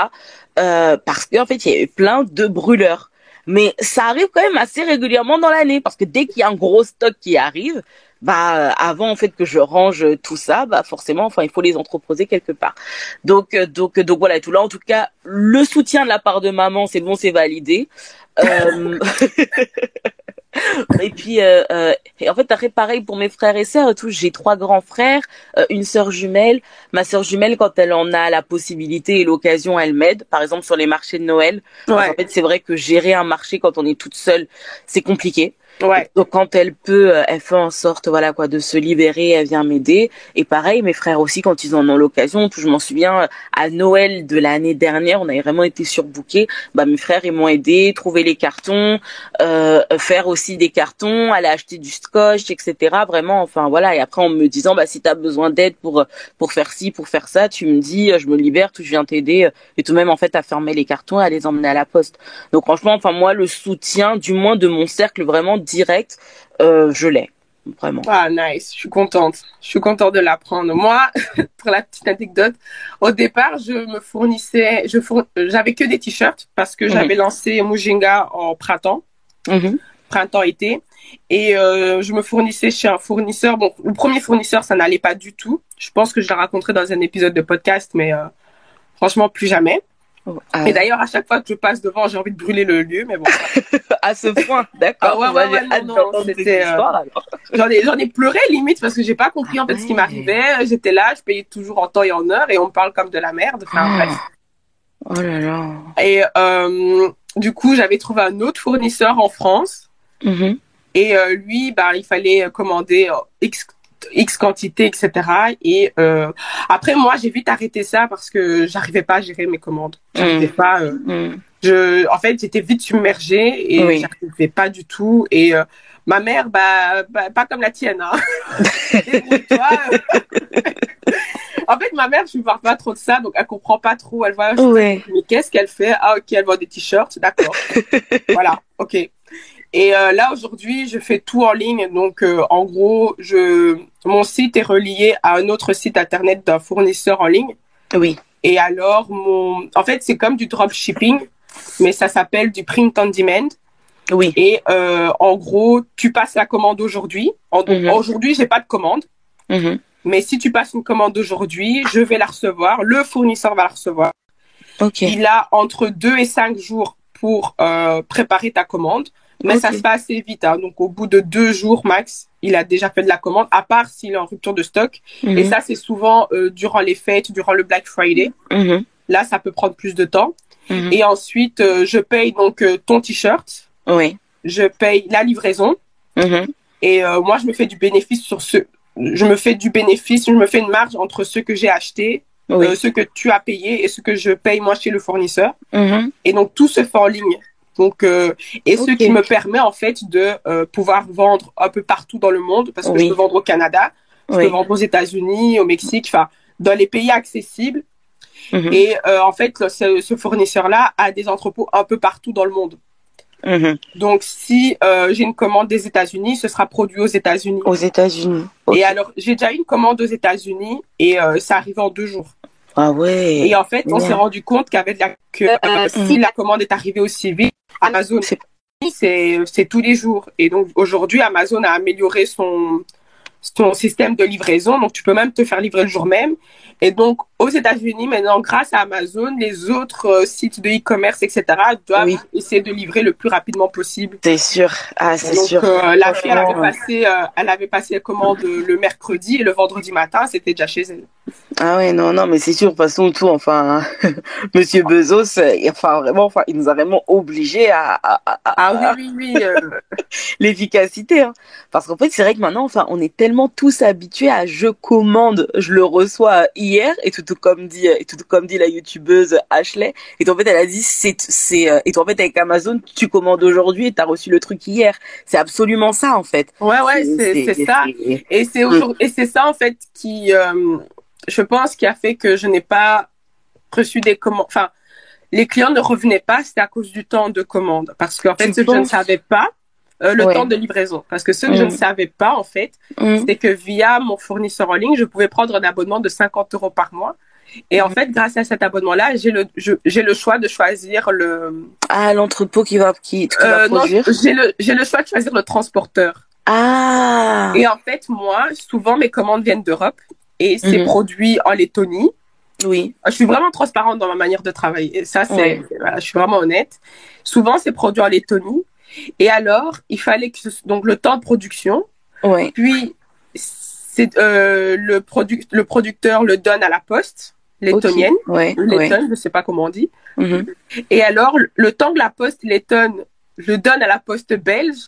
Parce qu'en fait, il y avait plein de brûleurs. Mais ça arrive quand même assez régulièrement dans l'année parce que dès qu'il y a un gros stock qui arrive, avant en fait que je range tout ça, forcément, enfin il faut les entreposer quelque part. Donc voilà, et tout là en tout cas, le soutien de la part de maman, c'est bon, c'est validé. Et puis et en fait après pareil pour mes frères et sœurs et tout, j'ai 3 grands frères, une sœur jumelle. Ma sœur jumelle, quand elle en a la possibilité et l'occasion, elle m'aide, par exemple sur les marchés de Noël. Parce qu'en fait c'est vrai que gérer un marché quand on est toute seule, c'est compliqué. Ouais. Donc quand elle peut, elle fait en sorte voilà quoi de se libérer, elle vient m'aider. Et pareil mes frères aussi quand ils en ont l'occasion. Je m'en souviens à Noël de l'année dernière, on avait vraiment été surbookés. Mes frères ils m'ont aidé, trouver les cartons, faire aussi des cartons, aller acheter du scotch, etc. Vraiment enfin voilà. Et après en me disant si t'as besoin d'aide pour faire ci, pour faire ça, tu me dis, je me libère, je viens t'aider. Et tout même en fait à fermer les cartons et à les emmener à la poste. Donc franchement enfin moi le soutien du moins de mon cercle vraiment direct, je l'ai vraiment. Ah, nice. Je suis contente. Je suis contente de l'apprendre. Moi, pour la petite anecdote, au départ, j'avais que des t-shirts parce que j'avais lancé Mujinga en printemps-été. Et je me fournissais chez un fournisseur. Bon, le premier fournisseur, ça n'allait pas du tout. Je pense que je l'ai raconté dans un épisode de podcast, mais franchement, plus jamais. Et d'ailleurs, à chaque fois que je passe devant, j'ai envie de brûler le lieu, mais bon. À ce point, d'accord. C'était, j'en ai pleuré limite parce que j'ai pas compris en fait ce qui m'arrivait. J'étais là, je payais toujours en temps et en heure et on me parle comme de la merde. Enfin, bref. Oh là là. Et du coup, j'avais trouvé un autre fournisseur en France. Et lui, il fallait commander X quantité, etc. Et après, moi, j'ai vite arrêté ça parce que j'arrivais pas à gérer mes commandes. J'arrivais pas. En fait, j'étais vite submergée et j'arrivais pas du tout. Et ma mère, pas comme la tienne. Hein. En fait, ma mère, je ne parle pas trop de ça, donc elle comprend pas trop. Elle voit, mais qu'est-ce qu'elle fait? Ah, ok, elle vend des t-shirts, d'accord. Voilà, ok. Et là, aujourd'hui, je fais tout en ligne. Donc, en gros, mon site est relié à un autre site internet d'un fournisseur en ligne. Oui. Et alors, en fait, c'est comme du dropshipping, mais ça s'appelle du print on demand. Oui. Et en gros, tu passes la commande aujourd'hui. Aujourd'hui, j'ai pas de commande. Mais si tu passes une commande aujourd'hui, je vais la recevoir. Le fournisseur va la recevoir. Okay. Il a entre 2 et 5 jours pour préparer ta commande. Mais ça se fait assez vite. Hein. Donc, au bout de 2 jours max, il a déjà fait de la commande, à part s'il est en rupture de stock. Et ça, c'est souvent durant les fêtes, durant le Black Friday. Là, ça peut prendre plus de temps. Et ensuite, je paye donc ton t-shirt. Oui. Je paye la livraison. Et moi, je me fais du bénéfice je me fais une marge entre ce que j'ai acheté, ce que tu as payé et ce que je paye moi chez le fournisseur. Et donc, tout se fait en ligne. Donc, ce qui me permet en fait de pouvoir vendre un peu partout dans le monde parce que je peux vendre au Canada, je peux vendre aux États-Unis, au Mexique, enfin dans les pays accessibles. Et en fait, ce fournisseur-là a des entrepôts un peu partout dans le monde. Donc, si j'ai une commande des États-Unis, ce sera produit aux États-Unis. Aux États-Unis. Et alors, j'ai déjà eu une commande aux États-Unis et ça arrive en 2 jours. Ah ouais. Et en fait, on s'est rendu compte si la commande est arrivée aussi vite, Amazon, c'est tous les jours. Et donc, aujourd'hui, Amazon a amélioré son système de livraison. Donc, tu peux même te faire livrer le jour même. Et donc, aux États-Unis, maintenant, grâce à Amazon, les autres sites de e-commerce, etc., doivent essayer de livrer le plus rapidement possible. C'est sûr. Ah, c'est sûr. La fille, elle avait passé la commande le mercredi et le vendredi matin, c'était déjà chez elle. Ah ouais, non, mais c'est sûr, de toute façon, tout, enfin, Monsieur Bezos, il nous a vraiment obligés à oui. l'efficacité, hein. Parce qu'en fait, c'est vrai que maintenant, enfin, on est tellement tous habitués à je commande, je le reçois hier, et tout comme dit la youtubeuse Ashley, et en fait, elle a dit, et en fait, avec Amazon, tu commandes aujourd'hui et t'as reçu le truc hier. C'est absolument ça, en fait. Ouais, c'est ça. Et c'est ça, en fait, qui, je pense, qui a fait que je n'ai pas reçu des commandes. Enfin, les clients ne revenaient pas, c'était à cause du temps de commande. Parce qu'en fait, ce que je ne savais pas, le temps de livraison. Parce que ce que je ne savais pas, en fait, c'était que via mon fournisseur en ligne, je pouvais prendre un abonnement de 50 € par mois. Et en fait, grâce à cet abonnement-là, j'ai le choix de choisir le... Ah, l'entrepôt qui va non, produire. j'ai le choix de choisir le transporteur. Ah. Et en fait, moi, souvent, mes commandes viennent d'Europe et c'est Mhm. produit en Lettonie. Oui. Je suis vraiment transparente dans ma manière de travailler. Et ça, Ouais. voilà, je suis vraiment honnête. Souvent, c'est produit en Lettonie. Et alors, il fallait donc le temps de production. Ouais. Puis, le producteur le donne à la poste Ok. lettonienne, Ouais. Ouais. lettonne, je ne sais pas comment on dit. Mhm. Et alors, le temps que la poste lettonne le donne à la poste belge,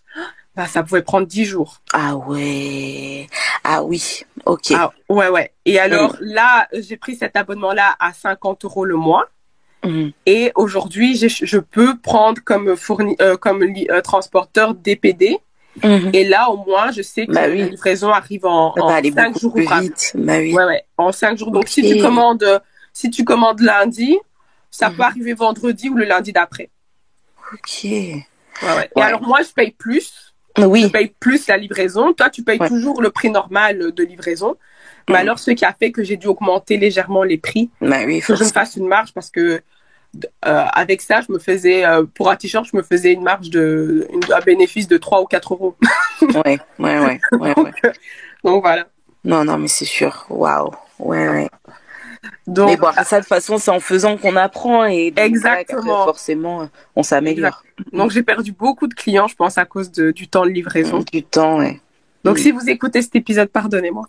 bah, ça pouvait prendre 10 jours. Ah ouais. Ah oui. Ok. Ah, ouais, ouais. Et alors, Mhm. là, j'ai pris cet abonnement-là à 50 € le mois. Mhm. Et aujourd'hui, je peux prendre comme transporteur DPD. Mhm. Et là, au moins, je sais que Bah la oui. livraison arrive en, Ça va en aller 5 beaucoup jours plus ouvrables. vite. Bah oui. Ouais, ouais, en 5 jours. Donc, Ok. si tu commandes lundi, ça peut Mhm. arriver vendredi ou le lundi d'après. Ok. Ouais, ouais. Et Ouais. alors, moi, je paye plus. Je Oui. paye plus la livraison. Toi, tu payes Ouais. toujours le prix normal de livraison. Mais Mhm. alors, ce qui a fait que j'ai dû augmenter légèrement les prix, Bah oui, que je me forcément. fasse une marge parce que avec ça, je me faisais, pour un t-shirt, je me faisais une marge un bénéfice de 3 ou 4 euros. Ouais. Ouais. Ouais. Ouais. donc, Ouais. donc voilà. Non, non, mais c'est sûr. Waouh. Ouais. Ouais. Mais Donc, bon, après ça, de toute façon, c'est en faisant qu'on apprend et donc voilà qu'après, exactement. forcément, on Exact. s'améliore. Donc, j'ai perdu beaucoup de clients, je pense, à cause du temps de livraison. Du temps, ouais. Donc, Mm. si vous écoutez cet épisode, pardonnez-moi.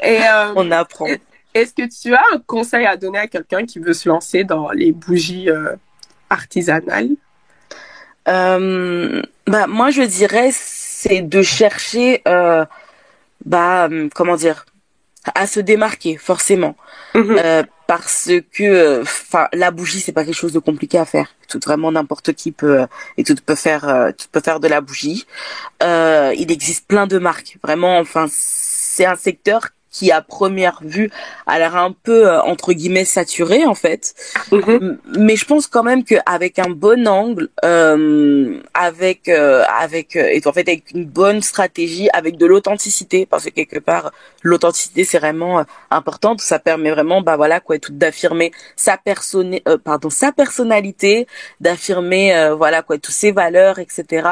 Et On apprend. est-ce que tu as un conseil à donner à quelqu'un qui veut se lancer dans les bougies artisanales? Bah, moi, je dirais, c'est de chercher, comment dire, à se démarquer, forcément. Mhm, Parce que, enfin, la bougie, c'est pas quelque chose de compliqué à faire. Tout vraiment n'importe qui peut et tout peut faire de la bougie. Il existe plein de marques. Vraiment, enfin, c'est un secteur qui, à première vue, a l'air un peu entre guillemets saturé en fait. mhm, Mais je pense quand même qu'avec un bon angle, et en fait avec une bonne stratégie, avec de l'authenticité, parce que quelque part l'authenticité c'est vraiment important. Ça permet vraiment, bah voilà quoi, tout d'affirmer sa personnalité, d'affirmer voilà quoi, toutes ses valeurs, etc.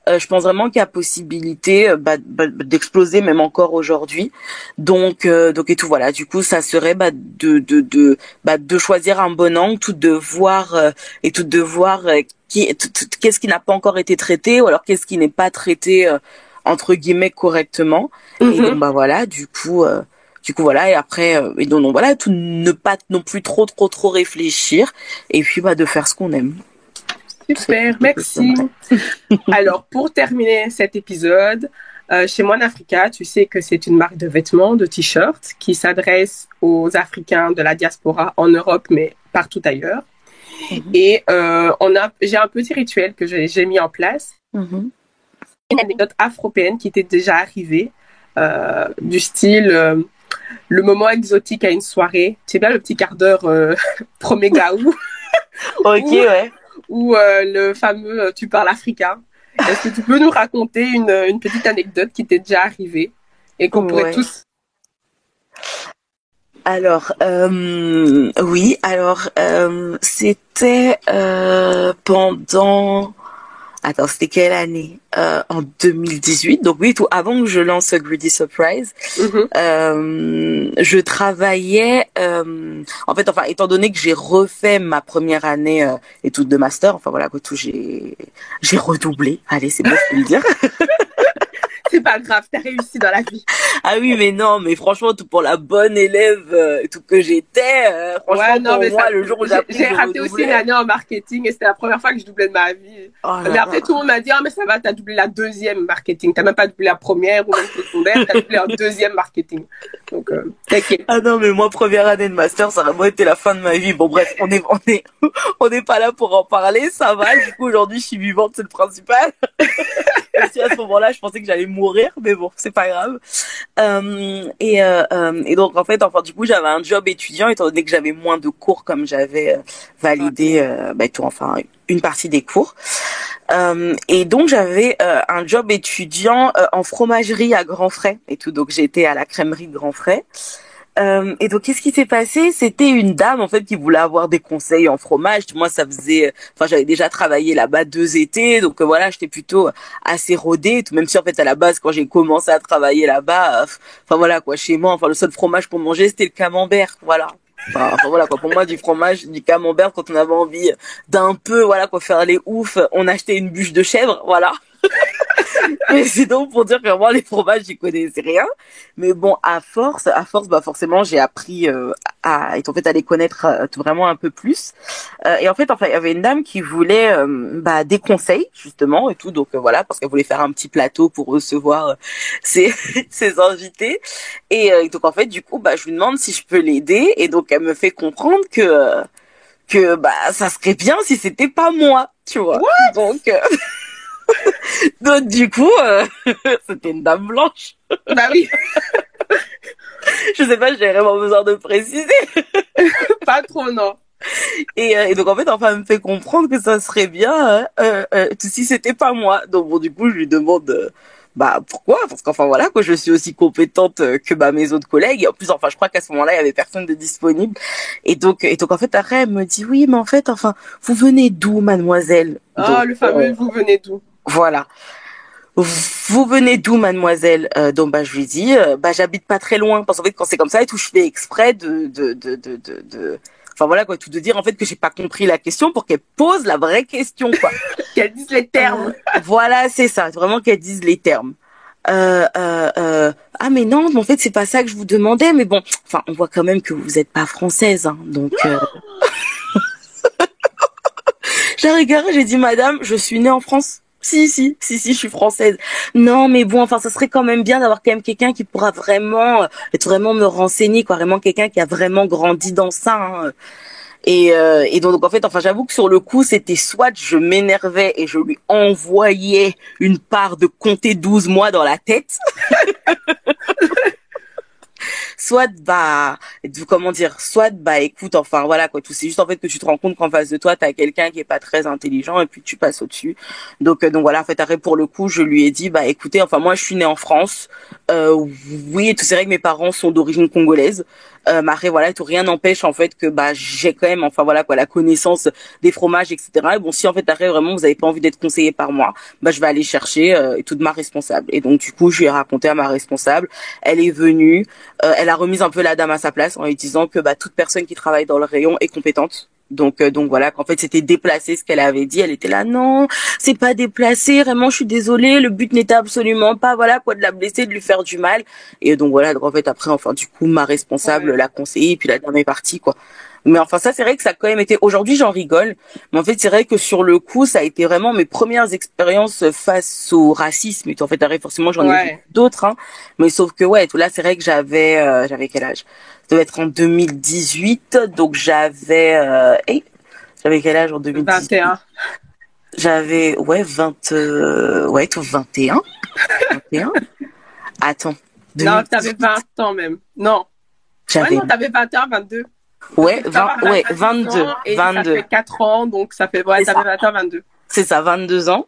Je pense vraiment qu'il y a possibilité d'exploser même encore aujourd'hui. Donc et tout voilà. Du coup, ça serait de choisir un bon angle, tout de voir et tout de voir qu'est-ce qui n'a pas encore été traité ou alors qu'est-ce qui n'est pas traité entre guillemets correctement. Et donc mhm. bah voilà, du coup voilà et après et donc voilà, tout ne pas non plus trop réfléchir et puis bah de faire ce qu'on aime. C'est Super, tout ce que je merci. donnerais. Alors, pour terminer cet épisode, chez Moine Africa, tu sais que c'est une marque de vêtements, de t-shirts, qui s'adresse aux Africains de la diaspora en Europe, mais partout ailleurs. Mhm. Et j'ai un petit rituel que j'ai mis en place. Mhm. Une anecdote afro-péenne qui était déjà arrivée, du style le moment exotique à une soirée. C'est bien le petit quart d'heure premier gaou Ok, ou, ouais. ou le fameux tu parles africain. Est-ce que tu peux nous raconter une petite anecdote qui t'est déjà arrivée et qu'on pourrait Ouais. tous... Alors, oui, alors, c'était pendant... Attends, c'était quelle année? En 2018. Donc oui, tout avant que je lance Greedy Surprise, Mhm. je travaillais. En fait, enfin, étant donné que j'ai refait ma première année études de master, enfin voilà, que tout, j'ai redoublé. Allez, c'est bon, je peux le dire. C'est pas grave, t'as réussi dans la vie. Ah oui, mais non, mais franchement, tout pour la bonne élève, tout que j'étais, Ouais, franchement, non, pour mais ça, moi, le jour où j'ai appris que j'ai je raté aussi une redoublais, année en marketing et c'était la première fois que je doublais de ma vie. oh Mais là après, tout là. le monde m'a dit, ah, mais ça va, t'as doublé la deuxième marketing. T'as même pas doublé la première ou même secondaire, t'as doublé en deuxième marketing. Donc, t'inquiète. Ah non, mais moi, première année de master, ça a vraiment été la fin de ma vie. Bon, bref, on n'est pas là pour en parler, ça va. Du coup, aujourd'hui, je suis vivante, c'est le principal. Même si à ce moment-là, je pensais que j'allais mourir, mais bon, c'est pas grave. Et donc, en fait, enfin, du coup, j'avais un job étudiant, étant donné que j'avais moins de cours, comme j'avais validé, enfin, une partie des cours. Et donc, j'avais un job étudiant en fromagerie à Grand Frais et tout. Donc, j'étais à la crèmerie de Grand Frais. Et donc, qu'est-ce qui s'est passé? C'était une dame, en fait, qui voulait avoir des conseils en fromage. Moi, j'avais déjà travaillé là-bas 2 étés, donc voilà, j'étais plutôt assez rodée. Même si, en fait, à la base, quand j'ai commencé à travailler là-bas, enfin voilà quoi, chez moi, enfin le seul fromage pour manger, c'était le camembert, voilà. Enfin voilà quoi, pour moi du fromage, du camembert, quand on avait envie d'un peu, voilà quoi, faire les oufs, on achetait une bûche de chèvre, voilà. Mais sinon, pour dire que moi, les fromages, j'y connaissais rien. Mais bon, à force, bah forcément, j'ai appris à les connaître vraiment un peu plus. Et en fait, il y avait une dame qui voulait des conseils justement et tout. Donc voilà, parce qu'elle voulait faire un petit plateau pour recevoir ses ses invités. Et donc en fait, du coup, je lui demande si je peux l'aider. Et donc elle me fait comprendre que ça serait bien si c'était pas moi, tu vois. What? Donc du coup, c'était une dame blanche. Bah oui. Je sais pas, j'ai vraiment besoin de préciser. Pas trop, non. Et donc en fait, enfin, elle me fait comprendre que ça serait bien si c'était pas moi. Donc bon, du coup, je lui demande pourquoi, parce qu'enfin voilà quoi, je suis aussi compétente que mes autres collègues. Et en plus, enfin, je crois qu'à ce moment-là, il y avait personne de disponible. Et donc en fait, après, elle me dit oui, mais en fait, enfin, vous venez d'où, mademoiselle? Ah, le fameux vous venez d'où? Voilà. Vous venez d'où, mademoiselle? Donc je lui dis j'habite pas très loin, parce qu'en fait quand c'est comme ça et tout, je fais exprès enfin voilà quoi, tout de dire en fait que j'ai pas compris la question pour qu'elle pose la vraie question quoi. Qu'elle dise les termes. Voilà, c'est ça, vraiment qu'elle dise les termes. Ah mais non, mais en fait c'est pas ça que je vous demandais, mais bon, enfin on voit quand même que vous êtes pas française, hein, donc j'ai regardé, j'ai dit madame, je suis née en France. Si, je suis française. Non, mais bon, enfin, ça serait quand même bien d'avoir quand même quelqu'un qui pourra vraiment me renseigner, quoi, vraiment quelqu'un qui a vraiment grandi dans ça. Hein. Et donc en fait, enfin, j'avoue que sur le coup, c'était soit je m'énervais et je lui envoyais une part de compter 12 mois dans la tête. Soit écoute, enfin voilà quoi, tout c'est juste en fait que tu te rends compte qu'en face de toi t'as quelqu'un qui est pas très intelligent et puis tu passes au-dessus. Donc voilà, en fait après pour le coup je lui ai dit écoutez, enfin moi je suis née en France, oui et tout, c'est vrai que mes parents sont d'origine congolaise, mais après voilà, tout rien n'empêche en fait que j'ai quand même enfin voilà quoi la connaissance des fromages, etc. Et bon, si en fait après vraiment vous avez pas envie d'être conseillé par moi, je vais aller chercher et tout de ma responsable. Et donc du coup je lui ai raconté à ma responsable, elle est venue, elle a remis un peu la dame à sa place en lui disant que toute personne qui travaille dans le rayon est compétente. Donc voilà, qu'en fait c'était déplacé ce qu'elle avait dit. Elle était là, non, c'est pas déplacé, vraiment je suis désolée, le but n'était absolument pas voilà quoi de la blesser, de lui faire du mal. Et donc voilà, donc en fait après enfin du coup ma responsable l'a conseillé et puis la dame est partie quoi. Mais enfin ça c'est vrai que ça a quand même été, aujourd'hui j'en rigole, mais en fait c'est vrai que sur le coup ça a été vraiment mes premières expériences face au racisme. Et en fait après forcément j'en ai vu d'autres, hein, mais sauf que tout là c'est vrai que j'avais quel âge? Ça devait être en 2018, donc j'avais quel âge en 2018? 21. J'avais 21. 21. Attends. Non, t'avais 20 ans même. Non. J'avais non, t'avais 21, 22. 22. Et 22. ça fait 4 ans, donc ça fait t'avais 21, 22. C'est ça, 22 ans.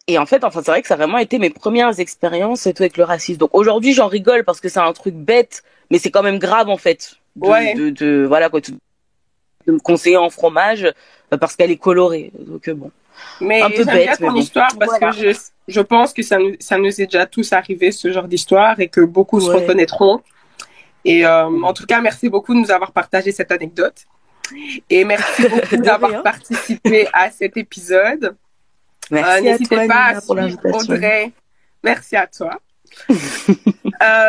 Et en fait, enfin, c'est vrai que ça a vraiment été mes premières expériences et tout avec le racisme. Donc aujourd'hui, j'en rigole parce que c'est un truc bête, mais c'est quand même grave en fait. Voilà quoi, de me conseiller en fromage parce qu'elle est colorée. Donc bon. Mais un peu bête, mais ton histoire parce que je pense que ça nous est déjà tous arrivé ce genre d'histoire et que beaucoup se reconnaîtront. Et en tout cas, merci beaucoup de nous avoir partagé cette anecdote. Et merci beaucoup d'avoir participé à cet épisode. N'hésitez pas à suivre Audrey. Merci à toi.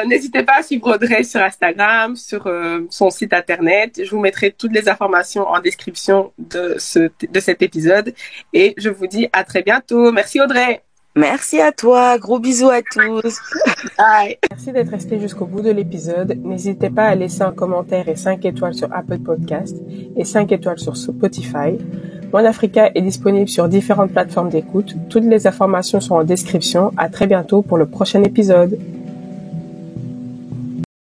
N'hésitez pas à suivre Audrey sur Instagram, sur son site internet. Je vous mettrai toutes les informations en description de cet épisode. Et je vous dis à très bientôt. Merci Audrey. Merci à toi. Gros bisous à tous. Bye. Merci d'être resté jusqu'au bout de l'épisode. N'hésitez pas à laisser un commentaire et 5 étoiles sur Apple Podcast et 5 étoiles sur Spotify. One Africa est disponible sur différentes plateformes d'écoute. Toutes les informations sont en description. À très bientôt pour le prochain épisode.